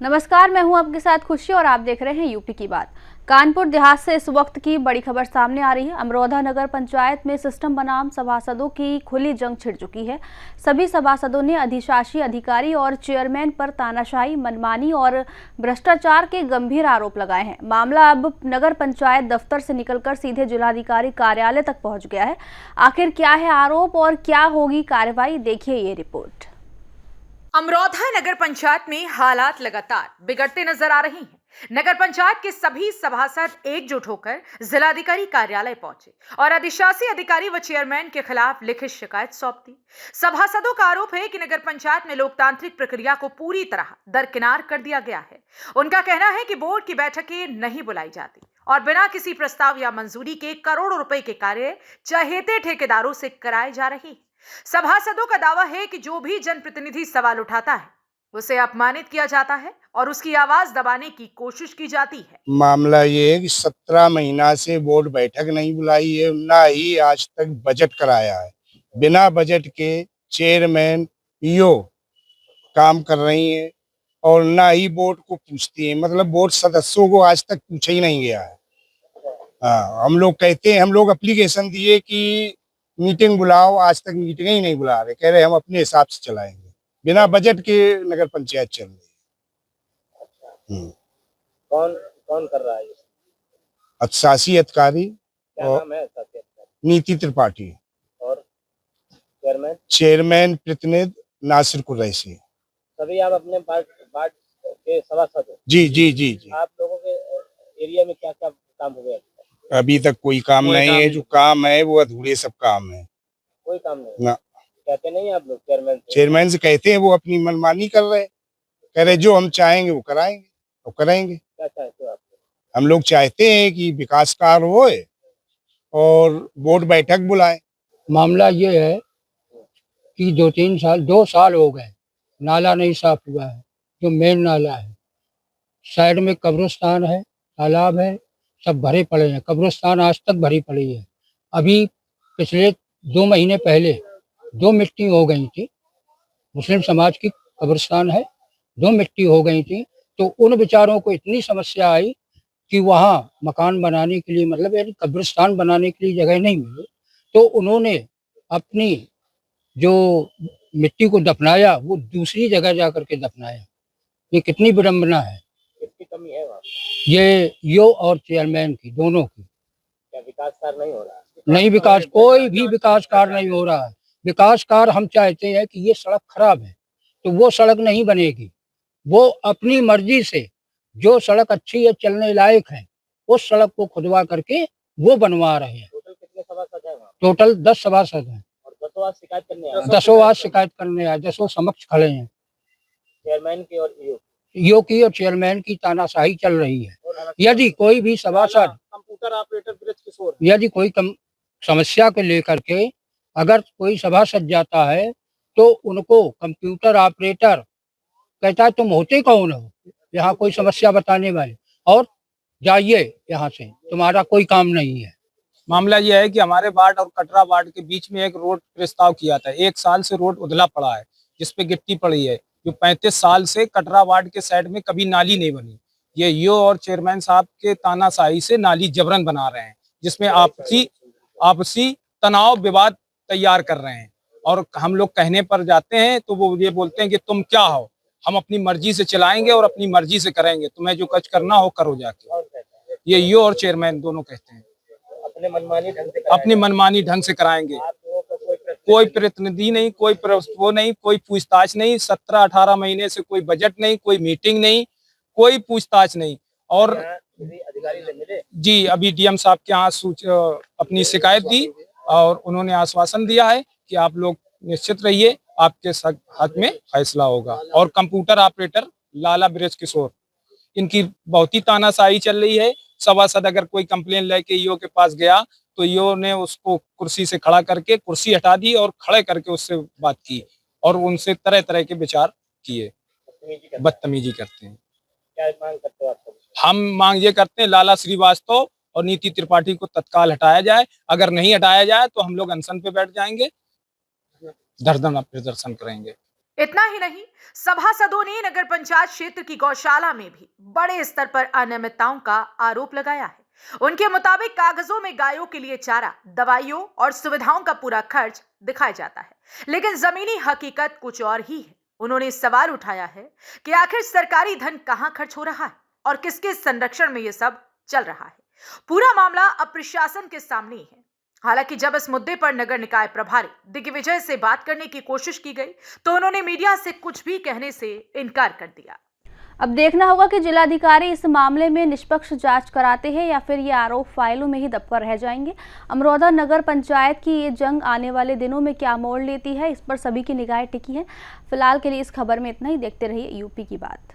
नमस्कार, मैं हूं आपके साथ खुशी और आप देख रहे हैं यूपी की बात। कानपुर देहात से इस वक्त की बड़ी खबर सामने आ रही है। अमरोधा नगर पंचायत में सिस्टम बनाम सभासदों की खुली जंग छिड़ चुकी है। सभी सभासदों ने अधिशासी अधिकारी और चेयरमैन पर तानाशाही, मनमानी और भ्रष्टाचार के गंभीर आरोप लगाए हैं। मामला अब नगर पंचायत दफ्तर से निकलकर सीधे जिलाधिकारी कार्यालय तक पहुंच गया है। आखिर क्या है आरोप और क्या होगी कार्रवाई, देखिए ये रिपोर्ट। अमरोधा नगर पंचायत में हालात लगातार बिगड़ते नजर आ रही हैं। नगर पंचायत के सभी सभासद एकजुट होकर जिलाधिकारी कार्यालय पहुंचे और अधिशासी अधिकारी व चेयरमैन के खिलाफ लिखित शिकायत सौंप दी। सभासदों का आरोप है कि नगर पंचायत में लोकतांत्रिक प्रक्रिया को पूरी तरह दरकिनार कर दिया गया है। उनका कहना है कि बोर्ड की बैठकें नहीं बुलाई जाती और बिना किसी प्रस्ताव या मंजूरी के करोड़ों रुपए के कार्य चहेते ठेकेदारों से कराए जा रहे हैं। सभासदों का दावा है कि जो भी जनप्रतिनिधि सवाल उठाता है उसे अपमानित किया जाता है और उसकी आवाज दबाने की कोशिश की जाती है। मामला ये है कि 17 महीना से बोर्ड बैठक नहीं बुलाई है, ना ही आज तक बजट कराया है। बिना बजट के चेयरमैन पीओ काम कर रही है और ना ही बोर्ड को पूछती है। मतलब बोर्ड सदस्यों को आज तक पूछा ही नहीं गया है। हाँ, हम लोग कहते हैं, हम लोग एप्लीकेशन दिए कि मीटिंग बुलाओ, आज तक मीटिंग ही नहीं बुला रहे। कह रहे हम अपने हिसाब से चलाएंगे। बिना बजट के नगर पंचायत चल रही है। कौन कौन कर रहा है ये? अधिशासी अधिकारी क्या और नाम है अधिशासी अधिकारी? नीति त्रिपाठी और चेयरमैन? चेयरमैन प्रतिनिधि नासिर कुरैशी। सभी आप अपने वार्ड वार्ड के सभासद हो? जी जी जी जी। आप लोगों के एरिया में क्या क्या काम हो गया? अभी तक कोई काम नहीं है। जो काम है वो अधूरे सब काम है। कोई काम नहीं ना, कहते नहीं आप लोग चेयरमैन से कहते हैं, वो अपनी मनमानी कर रहे। कह रहे जो हम चाहेंगे वो कराएंगे और करेंगे। क्या चाहते हो आप? हम लोग चाहते हैं कि विकास कार्य होए और बोर्ड बैठक बुलाए। मामला ये है कि 2 साल हो गए, नाला नहीं साफ हुआ है। जो मेन नाला है, साइड में कब्रिस्तान है, तालाब है, सब भरे पड़े हैं। कब्रिस्तान आज तक भरी पड़ी है। अभी पिछले 2 महीने पहले 2 मिट्टी हो गई थी। मुस्लिम समाज की कब्रिस्तान है, 2 मिट्टी हो गई थी। तो उन बेचारों को इतनी समस्या आई कि वहाँ मकान बनाने के लिए, मतलब यानी कब्रिस्तान बनाने के लिए जगह नहीं मिली। तो उन्होंने अपनी जो मिट्टी को दफनाया, वो दूसरी जगह जा करके दफनाया। ये कितनी विडम्बना है। किसकी कमी है वहाँ? ये यो और चेयरमैन की, दोनों की। क्या विकास कार्य नहीं हो रहा? नहीं, विकास, कोई भी विकास कार्य नहीं हो रहा है। विकास कार्य हम चाहते हैं कि ये सड़क खराब है तो वो सड़क नहीं बनेगी। वो अपनी मर्जी से जो सड़क अच्छी है, चलने लायक है, उस सड़क को खुदवा करके वो बनवा रहे हैं। टोटल कितने सभासद हैं वहाँ? टोटल 10 सभासद हैं और 10 आज शिकायत करने आए? 10 आज शिकायत करने आए, 10 समक्ष खड़े हैं। चेयरमैन की और ईओ की और चेयरमैन की तानाशाही चल रही है। यदि कोई भी सभासद, कंप्यूटर ऑपरेटर ब्रज किशोर, यदि कोई समस्या को लेकर के अगर कोई सभासद जाता है तो उनको कंप्यूटर ऑपरेटर कहता है तुम होते कौन हो यहाँ कोई समस्या बताने वाले, और जाइए यहाँ से, तुम्हारा कोई काम नहीं है। मामला यह है कि हमारे वार्ड और कटरा वार्ड के बीच में एक रोड प्रस्ताव किया था। 1 साल से रोड उधला पड़ा है, जिसपे गिट्टी पड़ी है। जो 35 साल से कटरा वार्ड के साइड में कभी नाली नहीं बनी। ये ईओ और चेयरमैन साहब के तानाशाही से नाली जबरन बना रहे हैं, जिसमें आपसी तनाव विवाद तैयार कर रहे हैं। और हम लोग कहने पर जाते हैं तो वो ये बोलते हैं कि तुम क्या हो, हम अपनी मर्जी से चलाएंगे और अपनी मर्जी से करेंगे, तुम्हें जो कुछ करना हो करो जाके। ये ईओ और चेयरमैन दोनों कहते हैं अपने मनमानी ढंग से कराएंगे। कोई प्रतिनिधि नहीं, कोई वो नहीं, कोई पूछताछ नहीं। 17-18 महीने से कोई बजट नहीं, कोई मीटिंग नहीं, कोई पूछताछ नहीं। और अधिकारी से मिले? जी, अभी डीएम साहब के यहाँ अपनी शिकायत दी और उन्होंने आश्वासन दिया है कि आप लोग निश्चित रहिए, आपके हाथ में फैसला होगा। और कंप्यूटर ऑपरेटर लाला ब्रज किशोर, इनकी बहुत ही तानाशाही चल रही है। सभासद अगर कोई कंप्लेन लेके ईओ के पास गया तो ईओ ने उसको कुर्सी से खड़ा करके कुर्सी हटा दी और खड़े करके उससे बात की और उनसे तरह तरह के विचार किए। बदतमीजी करते हैं। क्या मांग करते हो आप? हम मांग ये करते हैं लाला श्रीवास्तव और नीति त्रिपाठी को तत्काल हटाया जाए। अगर नहीं हटाया जाए तो हम लोग अनशन पे बैठ जाएंगे, धरना प्रदर्शन करेंगे। इतना ही नहीं, सभासदों ने नगर पंचायत क्षेत्र की गौशाला में भी बड़े स्तर पर अनियमितताओं का आरोप लगाया है। उनके मुताबिक कागजों में गायों के लिए चारा, दवाइयों और सुविधाओं का पूरा खर्च दिखाया जाता है, लेकिन जमीनी हकीकत कुछ और ही है। उन्होंने सवाल उठाया है कि आखिर सरकारी धन कहां खर्च हो रहा है और किसके संरक्षण में यह सब चल रहा है। पूरा मामला अब प्रशासन के सामने ही है। हालांकि जब इस मुद्दे पर नगर निकाय प्रभारी दिग्विजय से बात करने की कोशिश की गई तो उन्होंने मीडिया से कुछ भी कहने से इनकार कर दिया। अब देखना होगा कि जिलाधिकारी इस मामले में निष्पक्ष जांच कराते हैं या फिर ये आरोप फाइलों में ही दबकर रह जाएंगे। अमरोहा नगर पंचायत की ये जंग आने वाले दिनों में क्या मोड़ लेती है, इस पर सभी की निगाहें टिकी हैं। फिलहाल के लिए इस खबर में इतना ही। देखते रहिए यूपी की बात।